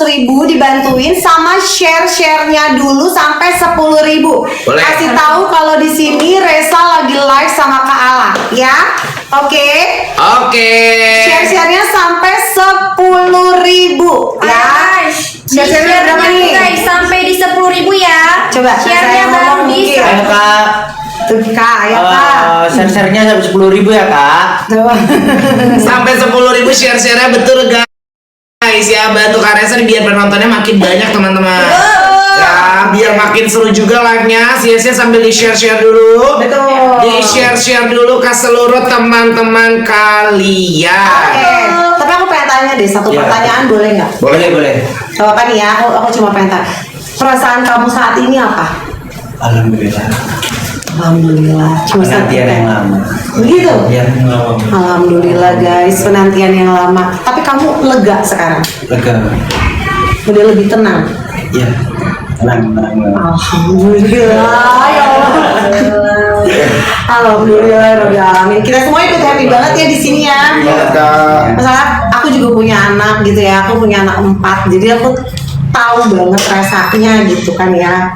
100.000 dibantuin sama share-nya dulu sampai 10.000. Boleh. Kasih tahu kalau di sini Resa lagi live sama Kak Ala, ya. Oke. Share-nya sampai 10.000 ya. Share-nya berapa nih? Guys, sampai di 10.000 ya. Coba share-nya saya baru ngomong di mungkin. Ayo Kak. Tuh Kak, ya Kak. Share-nya sampai 10.000 ya Kak. Coba. Sampai 10.000 share-nya betul guys ya, bantu Kak Resa biar penontonnya makin banyak teman-teman. Ya, biar makin seru juga live-nya. Sia-sia sambil di-share dulu. Betul. Di-share dulu ke seluruh teman-teman kalian. Oke. Tapi aku pengen tanya deh satu Ya. pertanyaan, boleh nggak? Boleh. Coba kan ya, aku cuma pengen tanya. Perasaan kamu saat ini apa? Alhamdulillah. Alhamdulillah. Cuma Penantian yang lama. Begitu? Yang lama. Alhamdulillah guys, penantian yang lama. Tapi kamu lega sekarang? Lega. Udah lebih tenang? Ya. Tenang. Alhamdulillah, ya Allah. Alhamdulillah, Rabbil Alamin. Kita semua ikut happy banget ya di sini ya. Kak. Masalah aku juga punya anak gitu ya. Aku punya anak 4, jadi aku tahu banget rasanya gitu kan ya.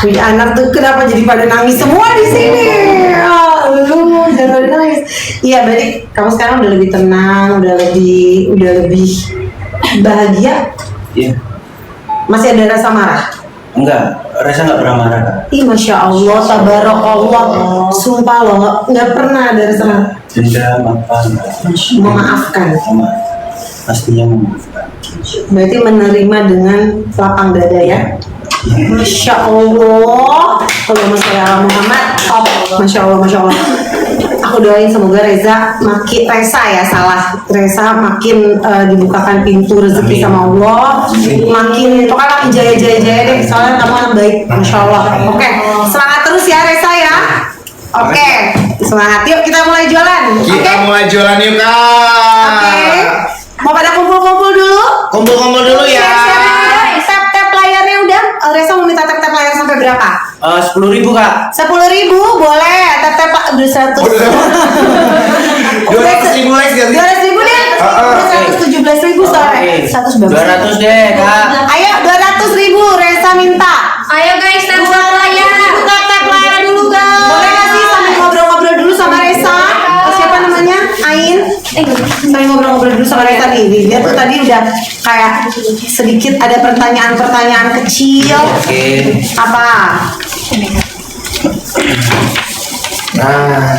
Punya anak tuh kenapa jadi pada nangis semua di sini? Lu jangan nangis. Iya, berarti kamu sekarang udah lebih tenang, udah lebih bahagia. Iya. Masih ada rasa marah? Enggak. Resa nggak pernah marah Kak. Ih, Masya Allah, tabarakallah. Sumpah loh, nggak pernah ada rasa marah. Dendam apa? Memaafkan. Pastinya memaafkan. Berarti menerima dengan lapang dada ya. Masya Allah. Allahumma sholli ala Muhammad. Masya Allah. Aku doain semoga Resa makin dibukakan pintu rezeki Amin. sama Allah. Pokoknya makin jaya deh. Soalnya kamu anak baik, Masya Allah. Oke, semangat terus ya Resa ya. Oke, semangat. Yuk kita mulai jualan. Kita Oke. mulai jualan yuk Kak. Oke. Mau pada kumpul-kumpul dulu? Kumpul-kumpul dulu ya. Tap layarnya udah. Resa mau minta tap layar sampai berapa? 10.000 Kak. 10.000 boleh. Tap udah 100. 200.000 likes gak sih? 200.000 deh. Udah 117.000 soalnya. 100 200 deh Kak. Ayo 200.000 Resa minta. Ayo guys, tap layar. Tap layar dulu guys. Boleh nggak sih sambil ngobrol-ngobrol dulu sama Resa? Siapa namanya? Ain. Sambil ngobrol-ngobrol dulu sama Resa nih. Dia tuh tadi udah kayak sedikit ada pertanyaan kecil. Oke. Apa? Nah,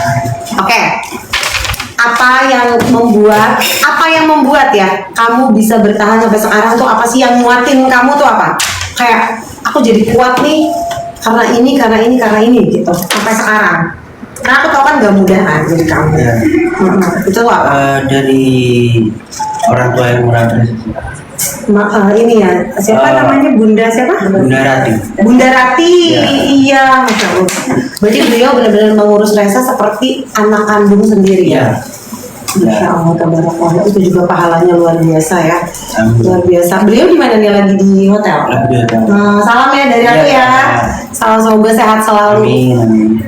Oke. Apa yang membuat ya kamu bisa bertahan sampai sekarang tuh apa sih yang nguatin kamu tuh apa? Kayak aku jadi kuat nih karena ini gitu sampai sekarang. Karena aku tahu kan gak mudah kan jadi kamu. Ya. Itu tuh apa? Dari orang tua yang merasa Ini ya siapa namanya Bunda siapa? Bunda Rati. Bunda Rati, Ya. iya, Masya Allah. Berarti beliau benar-benar mengurus Resa seperti anak kandung sendiri ya. Masya Allah, tabarakallah. Itu juga pahalanya luar biasa ya. Amin. Luar biasa. Beliau di mana nih, lagi di hotel? Lagi di hotel. Nah, salam ya dari aku ya. Salam semoga sehat selalu. Amin.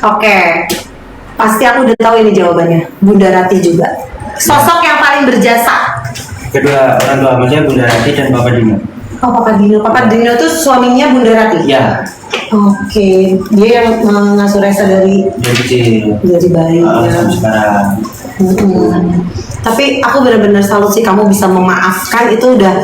Oke. Pasti aku udah tahu ini jawabannya. Bunda Rati juga. Sosok yang paling berjasa. Kedua orang tua maksudnya Bunda Rati dan Bapak Dino. Oh, Papa Dino. Papa Dino tuh suaminya Bunda Rati. Ya. Oke. Dia yang mengasuh Resa dari Dari kecil. bayi ya. Sampai sekarang. Tapi aku benar-benar salut sih kamu bisa memaafkan, itu udah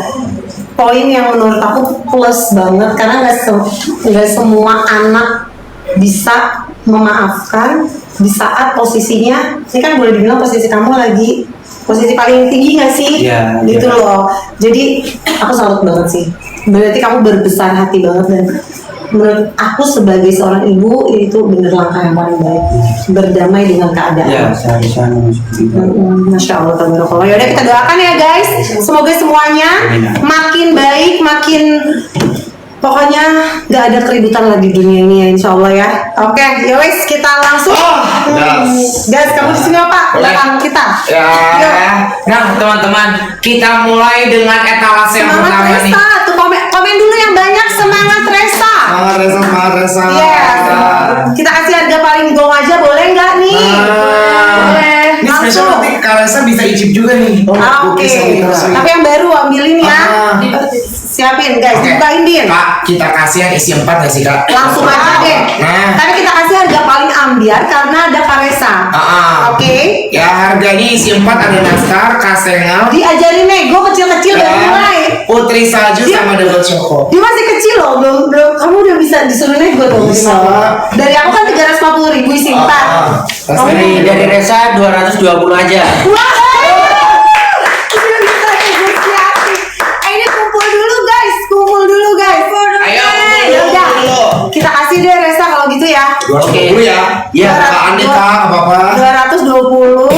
poin yang menurut aku plus banget karena nggak semua anak bisa memaafkan di saat posisinya ini kan boleh dibilang posisi kamu lagi posisi paling tinggi nggak sih? Iya, Gitu iya. loh. Jadi aku salut banget sih. Berarti kamu berbesar hati banget dan menurut aku sebagai seorang ibu itu bener langkah yang paling baik, berdamai dengan keadaan. Ya, seharusnya seperti itu. Masya Allah, tabarakallah. Yaudah kita doakan ya guys, semoga semuanya makin baik, makin pokoknya nggak ada keributan lagi di dunia ini ya, insya Allah ya. Oke, ya wes kita langsung. Guys, kamu di sini apa? Belakang kita. ya. Yuk. Nah, teman-teman, kita mulai dengan etalase yang Semangat pertama nih. Resa, tuh komen dulu yang banyak, semangat Resa. Semangat Resa. Yes. Kita kasih harga paling gong aja boleh nggak nih? Boleh. Ini Langsung spesial nanti Karesa bisa icip juga nih. Oke. Tapi yang baru ambilin ya. Siapin guys, Oke. bukain Din. Kak, kita kasih yang isi 4 gak sih Kak? Langsung aja deh. Nah. Tapi kita kasih harga paling ambiar karena ada Karesa. Oke. Ya harganya isi 4 ada nastar, kasengel, Diajarin nego kecil-kecil dari mulai. putri salju sama double choco. Dia masih kecil loh, belum kamu udah bisa disuruh nego dong. Bisa. Dari aku kan 350.000 isi 4. Dari Resa 220 aja. Wah. Udah bisa negosiasi. Ini kumpul dulu guys. Ayo, Ya udah. kumpul. Kita kasih deh Resa kalau gitu ya. 220 ya. Iya. Apaan nih Kak? Apa-apa? 220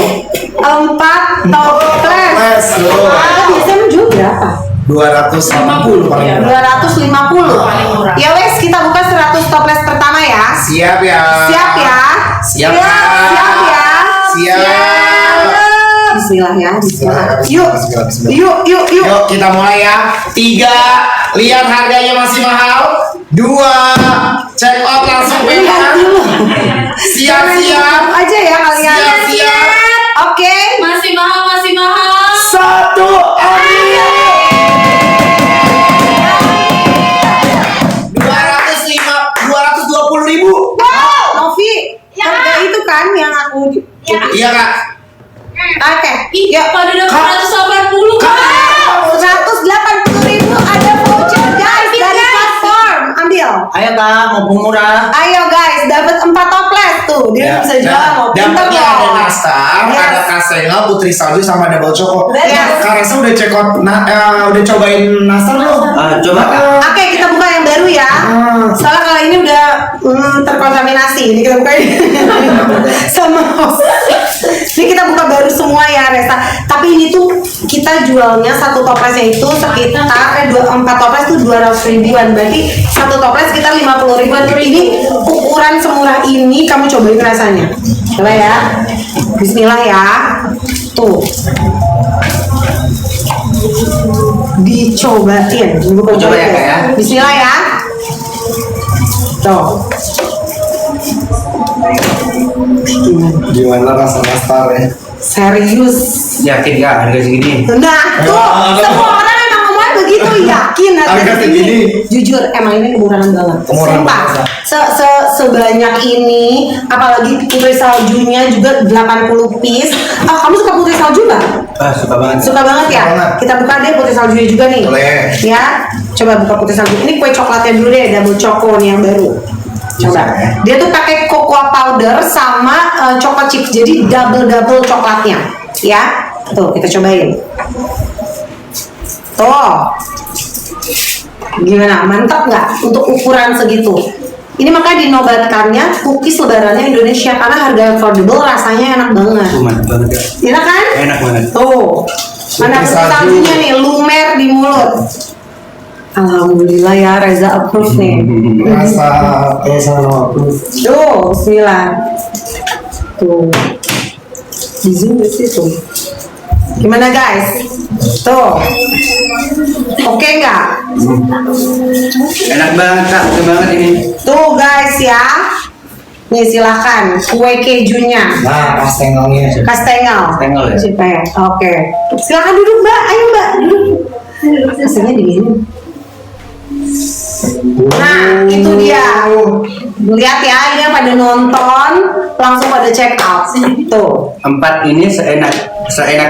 4 toples. Toples, loh. Ada biasanya menjual berapa? 250 paling murah. 250. Ya wes, kita buka 100 toples pertama ya. Siap ya. Siap ya. Siap, Siap, Kak. siap ya. Siap. Bismillah ya, bismillah. Yuk. Bismillah, bismillah. Yuk. Yuk kita mulai ya. 3, lihat harganya masih mahal. 2, check out langsung Lihat payment. dulu. Siap-siap. Aja ya kalian. Siap-siap. Oke. Masih mahal. 1, ambil. 220.000. Wow, Novi. Harga itu kan yang aku. Iya Kak. Oke. Ih, Yuk. pada udah Kak. 180 Kak. Kak. 180.000 ada voucher guys dari platform. Ambil. Ayo Kak, mumpung murah. Ayo guys, dapat 4 toples tuh. Dia bisa jual mau pinter Dapatnya ada dong. nastar, Yes. ada kasengel, putri salju sama double choco. Yes. Kak Resa udah check out, udah cobain nastar belum? Coba Kak. Oke, kita buka yang baru ya. Soalnya kalau ini udah terkontaminasi. Ini kita buka ini sama host. Ini kita buka baru semua ya Resa. Tapi ini tuh kita jualnya satu toplesnya itu sekitar 4 toples tuh 200.000-an. Berarti satu toples sekitar 50.000-an. Ini ukuran semurah ini kamu cobain rasanya. Coba ya. Bismillah ya. Tuh. Dicobain. Bukan Coba ya, Kak, ya. Bismillah ya. Tuh. Gimana rasa nastar ya? Serius. Yakin Kak harga segini? Nah, tuh semua orang emang ngomongnya begitu yakin Harga harga segini. segini. Jujur emang ini murahan banget. Murahan Sumpah. banget. Sebanyak ini, apalagi putri saljunya juga 80 piece. Kamu suka putri salju nggak? Suka banget. Suka banget ya? Suka banget. Kita buka deh putri saljunya juga nih. Boleh. Ya, coba buka putri salju. Ini kue coklatnya dulu deh, double choco nih yang baru. Coba. Dia tuh pakai cocoa powder sama choco chips. Jadi double coklatnya. Ya. Tuh, kita cobain. Tuh. Gimana? Mantap nggak untuk ukuran segitu? Ini makanya dinobatkannya cookies lebarannya Indonesia karena harga affordable, rasanya enak banget. Mantap banget Kak. Enak kan? Enak banget. Tuh, mana Putri salju. saljunya nih, lumer di mulut. Alhamdulillah ya, Reza approve nih. Rasa sama aku. Tuh, bismillah. Tuh, di sini sih tuh. Gimana guys? Tuh, oke nggak? Enak banget Kak, oke banget ini. Tuh guys ya. Nih silakan kue kejunya. Nah, kastengelnya. Kastengel. Kastengel ya? Siapa ya? Oke. Silakan duduk Mbak. Ayo Mbak, duduk. Rasanya dingin. Nah, itu dia. Lihat ya, ini yang pada nonton langsung pada check out. Tuh. 4 ini seenak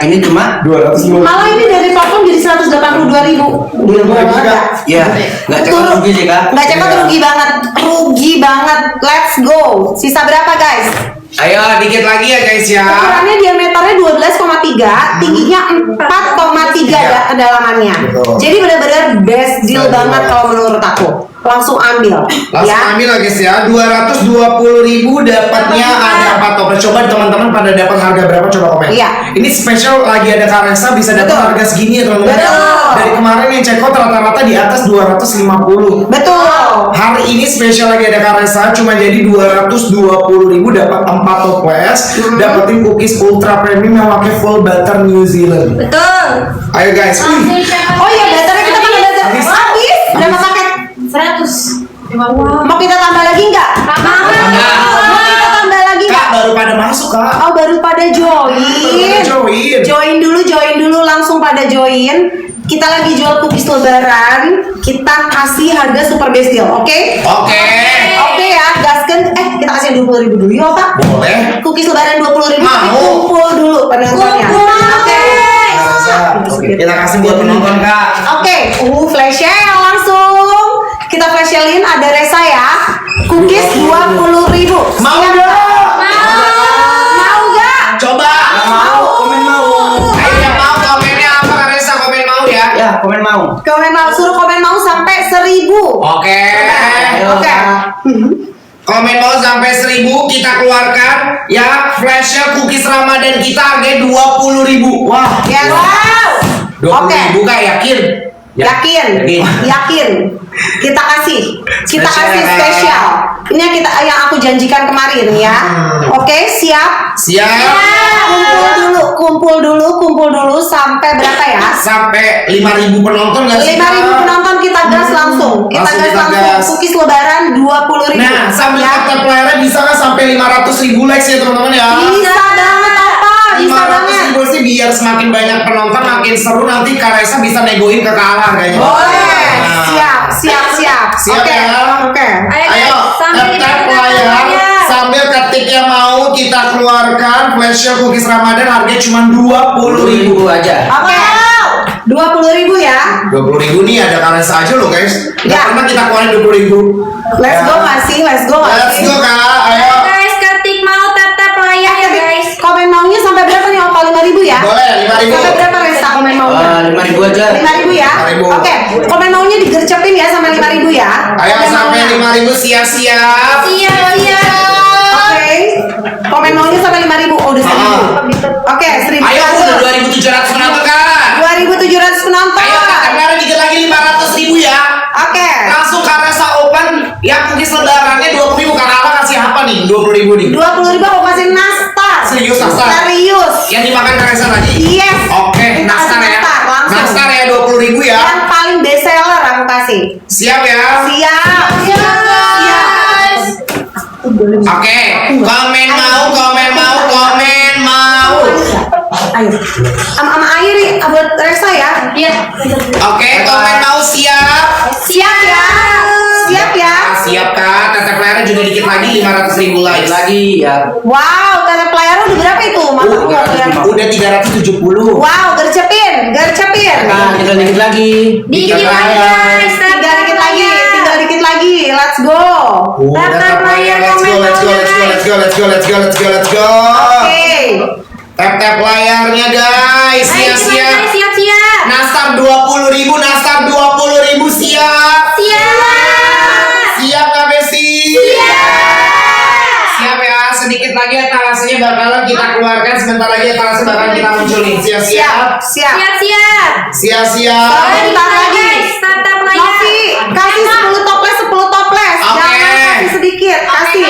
ini cuma 250. Malah ini dari platform jadi 182.000. Dia murah banget nggak? ya nggak cepat rugi sih Kak. Nggak cepat rugi banget. Rugi banget. Let's go. Sisa berapa guys? Ayo dikit lagi ya guys ya. Ukurannya diameternya 12,3, tingginya 4,3 ya kedalamannya. Betul. Jadi benar-benar best deal Betul. banget kalau menurut aku. Langsung ambil. Langsung Ya. ambil lah guys ya. 220.000 dapatnya ada 4 toples. Coba teman-teman pada dapat harga berapa coba komen. Iya. Ini spesial lagi ada Karesa bisa dapat Betul. harga segini ya teman-teman. Betul. Dari kemarin yang check out rata-rata di atas 250. Betul. Hari ini spesial lagi ada Karesa cuma jadi 220.000 dapat 4 toples, dapetin cookies ultra premium yang pakai full butter New Zealand. Betul. Ayo guys. Wih. Oh iya, datanya kita kan ada Habis. habis. Berapa paket? 100. Mau kita tambah lagi nggak? Mau kita tambah lagi Kak nggak? baru pada masuk Kak. Oh baru pada join. join. Kita lagi jual cookies lebaran. Kita kasih harga super best deal, oke? Oke. Oke ya, gaskan. Kita kasih 20.000 dulu ya, Pak. Boleh. Cookies lebaran 20.000. Mau. Kumpul dulu penontonnya. Oke. Oke, kita kasih buat penonton Kak. Oke, flash sale langsung. Kita flash sale-in ada Resa ya. Cookies 20.000. Mau Siap, dong. Mau gak? Coba. Mau, komen mau. Ayo yang mau komennya apa Kak Resa? Komen mau ya. Ya, komen mau. Komen mau, suruh komen mau sampai 1.000. Oke. Oke. Komen mau sampai 1.000 kita keluarkan ya flash sale cookies Ramadan kita harganya 20.000. Wah. Yes. Wow. Oke. 20.000 Kak, yakin? Yakin. Yakin. Kita kasih Spesial. spesial. Ini yang aku janjikan kemarin ya. Oke, siap. Kumpul dulu sampai berapa ya? Sampai 5.000 penonton nggak sih? 5.000 penonton kita gas langsung. Langsung kita gas. Cookies lebaran 20.000. Nah, sambil kata playernya bisa nggak sampai 500.000 likes ya teman-teman ya? Bisa banget apa? Bisa banget. 500.000 sih biar semakin banyak penonton makin seru nanti Kak Resa bisa negoin ke kalah kayaknya. Boleh. Nah. Siap. Siap Oke. ya? Oke. Ayo, tap player sambil ketik yang mau kita keluarkan flash sale cookies Ramadan harganya cuma 20.000 aja. Oke. 20.000 ya. 20.000 nih ada Kak Resa aja loh guys. Nggak Ya. pernah kita keluarin 20.000. Let's go masih. Let's go Kak, ayo. Guys, ketik mau tetap layak ya guys. Komen maunya sampai berapa nih? Opa 5.000 ya? Boleh 5.000. Sampai berapa Resa komen maunya? 5.000 aja. 5.000 ya? 5.000. Oke, komen maunya digercepin ya sampai 5.000 ya? Ayo Komen sampai maunya. 5.000 siap-siap. Oke, komen maunya sampai 5.000. Oh, udah 1.000. Oke, 1.000. Ayo udah 2.700 penonton Kak. 2.700 penonton. Ayo Kak, kemarin dikit lagi 500.000 ya. Oke. Langsung Kak Resa open yang cookies lebarannya 20.000. Kak Ala kasih apa nih? 20.000 nih. 20.000 aku kasih nastar. Serius, nastar? Serius. Yang dimakan Kak Resa tadi? Yes. Oke, Kita nastar kasih ya. langsung. Nastar ya 20.000 ya. Yang paling best seller aku kasih. Siap ya. Siap. Oke, komen mau. Ayo. Sama air nih buat Resa ya. Iya. Oke, komen mau siap. Siap ya. Siap ya. Siap Kak, tete playernya juga dikit lagi 500.000 likes. Lagi ya. Wow, tanda player udah berapa itu? Mata aku berapa? Udah 370. Wow, gercepin. Nah, tinggal dikit lagi. Dikit lagi guys. Tinggal dikit lagi. Let's go. Tete player Let's go. Oke. Tap layarnya guys, Ayo siap. siap. Nastar 20.000, nastar 20.000 siap. Siap Kak Besti. Siap ya, sedikit lagi etalasenya bakalan kita keluarkan, sebentar lagi etalase bakalan kita muncul nih. Siap. Siap. Siap. Tetap layak. Kasih 10 toples. Oke. Jangan kasih sedikit, kasih.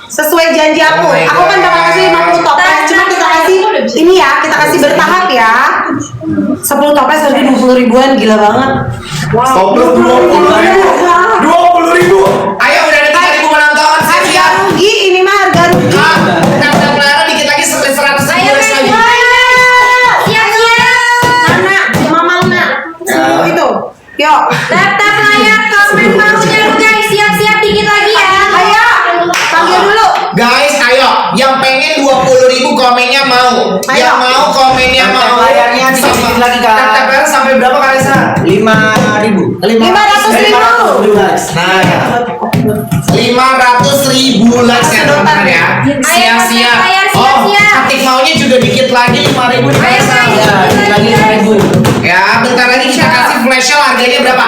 Sesuai janji aku. Oh my Aku kan bakal kasih 50 toples. Cuma kita kasih ini ya, kita kasih bertahap ya. 10 toples harga 20.000-an, gila banget. Toples 20.000. Ayo udah ada 3.000 penonton. Harga Siap. rugi, ini mah harga rugi. Tap layar dikit lagi 100.000 likes lagi. Mana? Mama Luna. Sini itu. Yuk. Tetap layak. Komen maunya guys. Siap dikit lagi ya. Ayo. Panggil dulu. Guys, ayo, yang pengen 20.000 komennya mau. Ayo. Yang mau komennya Tap mau. layarnya dikit lagi, Kak. Tap layar sampai berapa Kak Resa? 5.000. 500.000. Nah, 500.000 likes ya teman-teman ya. Ayo, Siap. layar, Oh, siap. ketik maunya juga dikit lagi 5.000 Kak Resa. Ya, dikit lagi 5.000. Ya, bentar lagi kita kasih flash sale harganya berapa?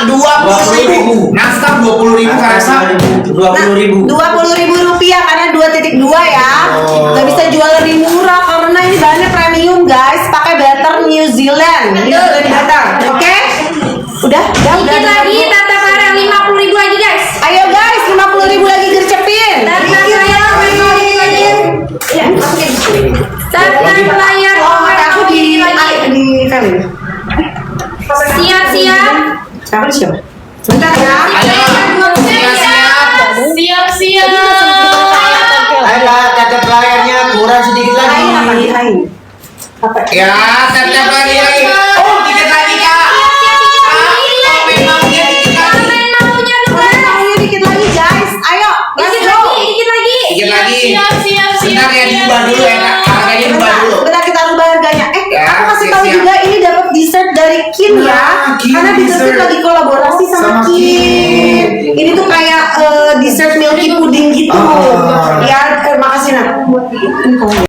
20.000. Nastar 20.000 Kak Resa. 20.000. 20.000 rupiah karena 2.2 ya. Oh. Gak bisa jual lebih murah karena ini bahannya premium guys. Pakai butter New Zealand. Butter. Oke? Udah. Dikit lagi. Tetap layak 50.000 aja guys. Ayo guys, 50.000 lagi gercepin. Tetap layak. Tetap layak. Oh, mata aku di film. Siap. Siapa? Bentar ya. Ayo, siap. Ayo lah, tap layarnya kurang sedikit lagi. Hai. Apa? Ya, tap-tap lagi. Oh, dikit lagi kak. Komen maunya dikit lagi. Komen maunya dua. Maunya dikit lagi guys. Ayo, let's Dikit go. lagi, dikit lagi. Dikit lagi. Siap. Bentar ya, diubah dulu ya kak. Harganya diubah dulu. Bentar kita rubah harganya. Ya, Aku kasih tahu siap. juga ini dapat dessert dari Kim ya. Nah, Kim Karena dessert dessert. lagi kolaborasi sama Sama Kim. Kim. Ini tuh kayak dessert milky pudding gitu. Oh. Ya, makasih Nak.